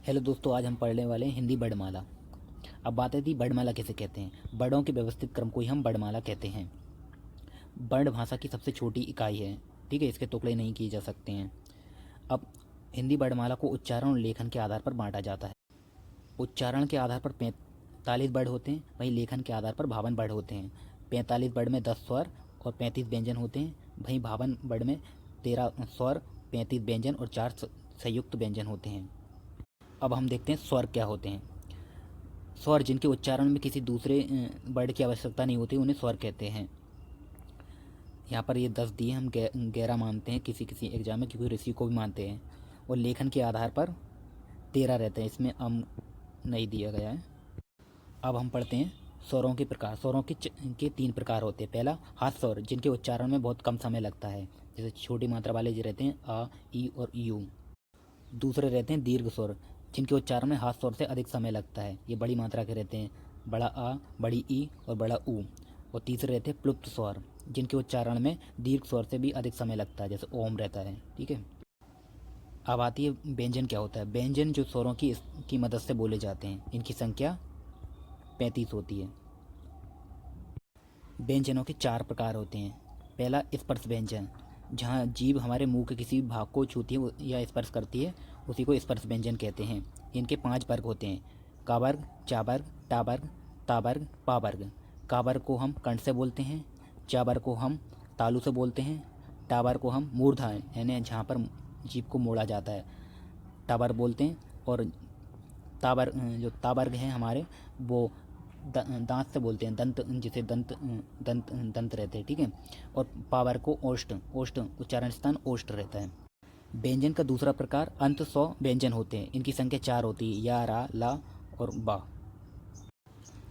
Hello दोस्तों, आज हम पढ़ने वाले हैं हिंदी वर्णमाला। अब बात आती है वर्णमाला किसे कहते हैं। वर्णों के व्यवस्थित क्रम को ही हम वर्णमाला कहते हैं। वर्ण भाषा की सबसे छोटी इकाई है, ठीक है। इसके टुकड़े नहीं किए जा सकते हैं। अब हिंदी वर्णमाला को उच्चारण और लेखन के आधार पर बांटा जाता है। उच्चारण के आधार पर 45 वर्ण होते हैं, वहीं लेखन के आधार पर 52 वर्ण होते हैं। 45 वर्ण में 10 स्वर और 35 व्यंजन होते हैं, वहीं 52 वर्ण में 13 स्वर, 35 व्यंजन और 4 संयुक्त व्यंजन होते हैं। अब हम देखते हैं स्वर क्या होते हैं। स्वर जिनके उच्चारण में किसी दूसरे वर्ड की आवश्यकता नहीं होती, उन्हें स्वर कहते हैं। यहाँ पर ये 10 दिए, हम गहरा मानते हैं किसी किसी एग्जाम में, क्योंकि ऋषि को भी मानते हैं। और लेखन के आधार पर 13 रहते हैं, इसमें नहीं दिया गया है। अब हम पढ़ते हैं स्वरों के प्रकार। स्वरों के 3 प्रकार होते हैं। पहला हाथ स्वर, जिनके उच्चारण में बहुत कम समय लगता है, जैसे छोटी मात्रा वाले जो रहते हैं आ, ई और यू। दूसरे रहते हैं दीर्घ स्वर, जिनके उच्चारण में हाथ स्वर से अधिक समय लगता है, ये बड़ी मात्रा के रहते हैं, बड़ा आ, बड़ी ई और बड़ा ऊ। और तीसरे रहते हैं प्लुप्त स्वर, जिनके उच्चारण में दीर्घ स्वर से भी अधिक समय लगता है, जैसे ओम रहता है, ठीक है। अब आती है व्यंजन क्या होता है। व्यंजन जो स्वरों की मदद से बोले जाते हैं, इनकी संख्या 35 होती है। व्यंजनों के 4 प्रकार होते हैं। पहला स्पर्श व्यंजन, जहाँ जीभ हमारे मुंह के किसी भाग को छूती है या स्पर्श करती है, उसी को स्पर्श व्यंजन कहते हैं। इनके 5 वर्ग होते हैं: का वर्ग, चा वर्ग, टा वर्ग, ता वर्ग, पा वर्ग। का वर्ग को हम कंठ से बोलते हैं, चा वर्ग को हम तालू से बोलते हैं, टा वर्ग को हम मूर्धा यानी जहाँ पर जीभ को मोड़ा जाता है, टा वर्ग बोलते हैं। और जो ता वर्ग हैं हमारे, वो दांत से बोलते हैं, दंत, जिसे दंत दंत दंत रहते हैं, ठीक है। और पावर को ओष्ठ, ओष्ठ उच्चारण स्थान ओष्ठ रहता है। व्यंजन का दूसरा प्रकार अंत 100 व्यंजन होते हैं, इनकी संख्या 4 होती है, या, रा, ला और बा।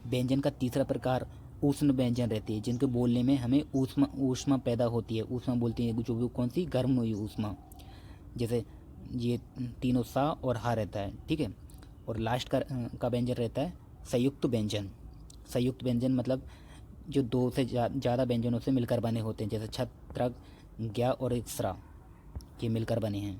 व्यंजन का तीसरा प्रकार उष्ण व्यंजन रहती है, जिनके बोलने में हमें ऊष्मा ऊष्मा पैदा होती है। ऊष्मा बोलती है जो भी कौन सी, गर्म हुई ऊष्मा, जैसे ये तीनों सा और हा रहता है, ठीक है। और लास्ट का व्यंजन रहता है संयुक्त व्यंजन। संयुक्त व्यंजन मतलब जो 2 से ज़्यादा व्यंजनों से मिलकर बने होते हैं, जैसे छत, त्रक, ज्ञ और एक स्रा, ये मिलकर बने हैं।